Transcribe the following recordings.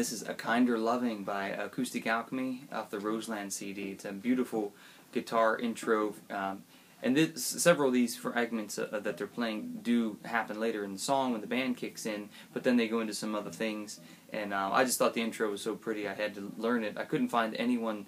This is A Kinder Loving by Acoustic Alchemy off the Roseland CD. It's a beautiful guitar intro, and several of these fragments that they're playing do happen later in the song when the band kicks in, but then they go into some other things, and I just thought the intro was so pretty I had to learn it. I couldn't find anyone's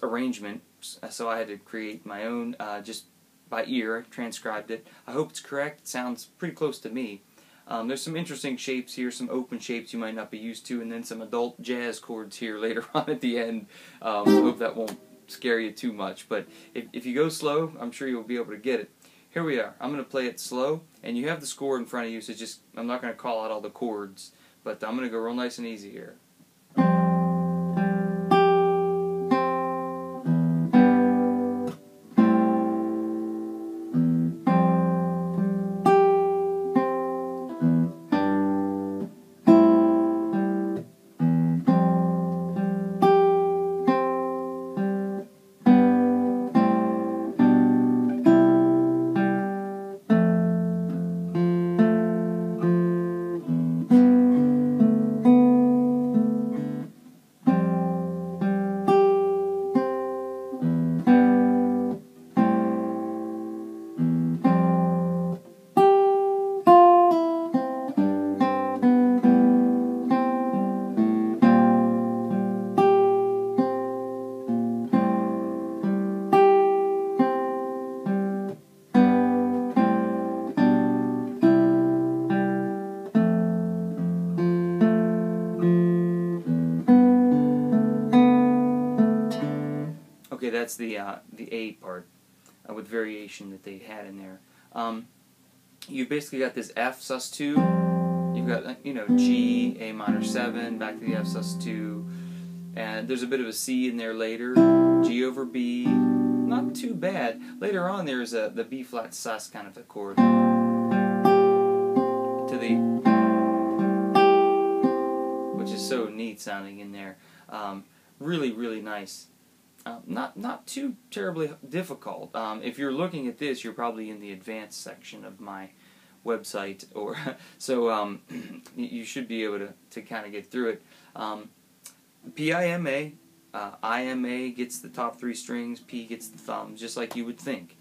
arrangement, so I had to create my own just by ear. I transcribed it. I hope it's correct. It sounds pretty close to me. There's some interesting shapes here, some open shapes you might not be used to, and then some adult jazz chords here later on at the end. I hope that won't scare you too much, but if you go slow, I'm sure you'll be able to get it. Here we are. I'm going to play it slow, and you have the score in front of you, so just I'm not going to call out all the chords, but I'm going to go real nice and easy here. Okay, that's the A part with variation that they had in there. You've basically got this F sus2. You've got G, A minor 7, back to the F sus2, and there's a bit of a C in there later. G over B, not too bad. Later on, there's the B flat sus kind of a chord to the, which is so neat sounding in there. Really, really nice. Not too terribly difficult. If you're looking at this, you're probably in the advanced section of my website, or so you should be able to kind of get through it. PIMA, IMA gets the top 3 strings, P gets the thumbs, just like you would think.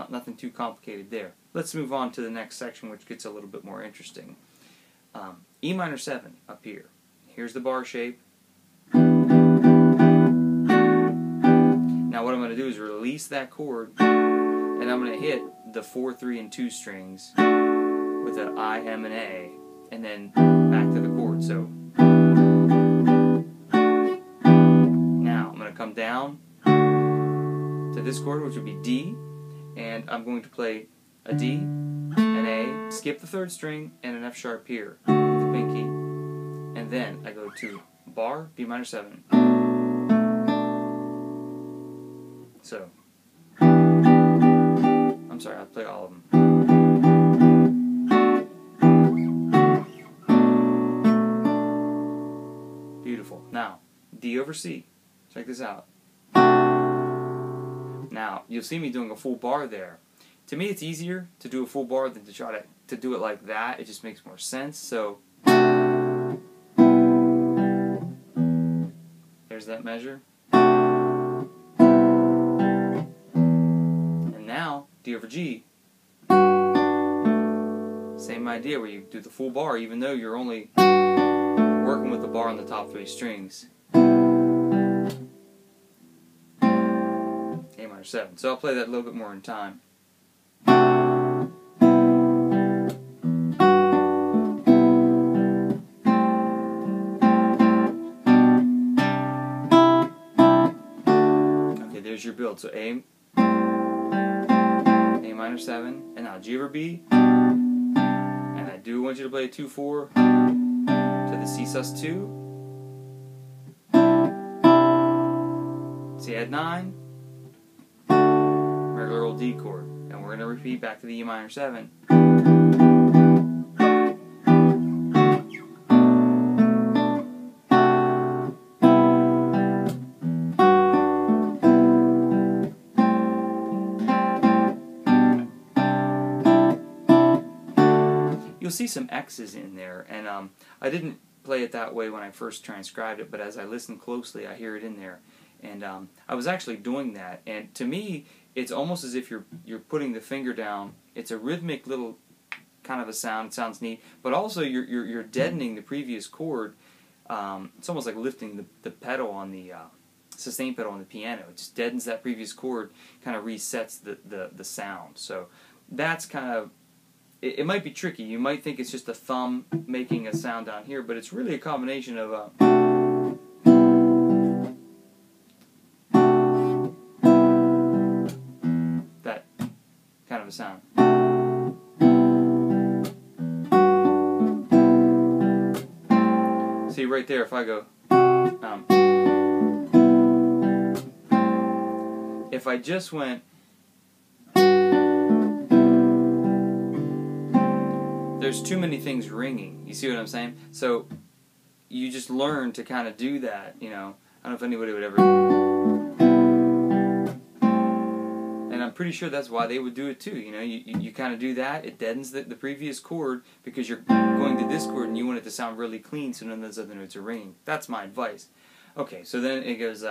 Nothing too complicated there. Let's move on to the next section, which gets a little bit more interesting. E minor 7 up here. Here's the bar shape. Now what I'm going to do is release that chord, and I'm going to hit the 4, 3, and 2 strings with an I, M, and A, and then back to the chord. So now I'm going to come down to this chord, which would be D, and I'm going to play a D, an A, skip the 3rd string, and an F sharp here with the pinky, and then I go to bar, B minor 7. So, I'm sorry, I'll play all of them. Beautiful. Now, D over C. Check this out. Now, you'll see me doing a full bar there. To me, it's easier to do a full bar than to try to do it like that. It just makes more sense. So, there's that measure. D over G. Same idea where you do the full bar even though you're only working with the bar on the top 3 strings. A minor 7. So I'll play that a little bit more in time. Okay, there's your build. So A minor 7, and now G over B, and I do want you to play a 2-4 to the C sus2, C add 9, regular old D chord, and we're going to repeat back to the E minor 7. You'll see some X's in there, and I didn't play it that way when I first transcribed it, but as I listen closely, I hear it in there. And I was actually doing that, and to me, it's almost as if you're putting the finger down. It's a rhythmic little kind of a sound. It sounds neat, but also you're deadening the previous chord. It's almost like lifting the pedal on the sustain pedal on the piano. It just deadens that previous chord, kind of resets the sound. So that's kind of, it might be tricky. You might think it's just a thumb making a sound down here, but it's really a combination of that kind of a sound. See right there, if I go, if I just went, there's too many things ringing. You see what I'm saying? So you just learn to kind of do that, you know. I don't know if anybody would ever, and I'm pretty sure that's why they would do it too, you know. You kind of do that, it deadens the previous chord because you're going to this chord and you want it to sound really clean so none of those other notes are ringing. That's my advice. Okay, so then it goes,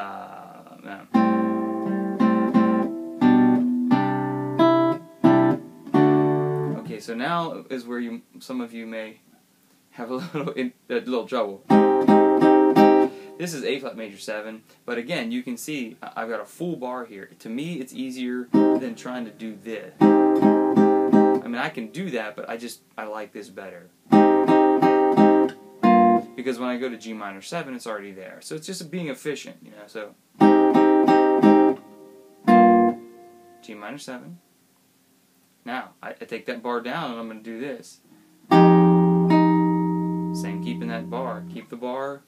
okay, so now is where some of you may have a little trouble. This is A flat major 7, but again, you can see I've got a full bar here. To me, it's easier than trying to do this. I mean, I can do that, but I like this better. Because when I go to G minor 7, it's already there. So it's just being efficient, you know. So G minor 7. Now, I take that bar down and I'm going to do this. Same, keeping that bar. Keep the bar.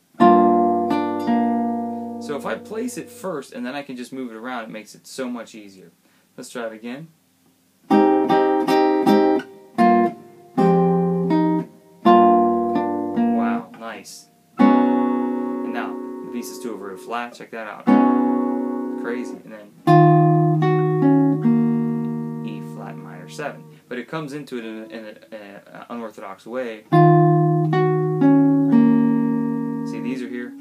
So if I place it first and then I can just move it around, it makes it so much easier. Let's try it again. Wow, nice. And now, the piece is 2 over a flat. Check that out. Crazy. And then E flat minor 7. But it comes into it in an unorthodox way. See, these are here.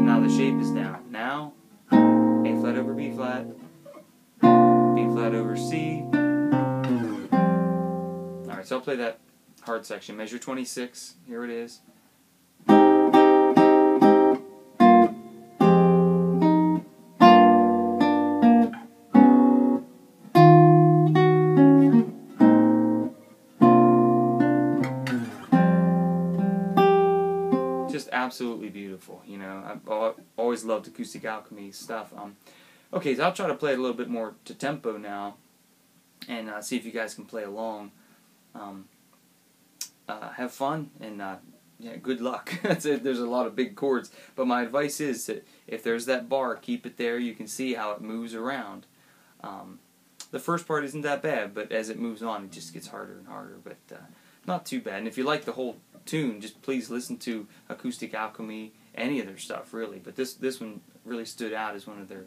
Now the shape is down. Now, A flat over B flat, B flat over C. Alright, so I'll play that hard section. Measure 26. Here it is. Absolutely beautiful, you know. I've always loved Acoustic Alchemy stuff. Okay, so I'll try to play it a little bit more to tempo now, and see if you guys can play along. Have fun, and yeah, good luck. That's it. There's a lot of big chords, but my advice is that if there's that bar, keep it there. You can see how it moves around. The first part isn't that bad, but as it moves on, it just gets harder and harder, but not too bad. And if you like the whole tune, just please listen to Acoustic Alchemy, any of their stuff really, but this one really stood out as one of their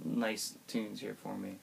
nice tunes here for me.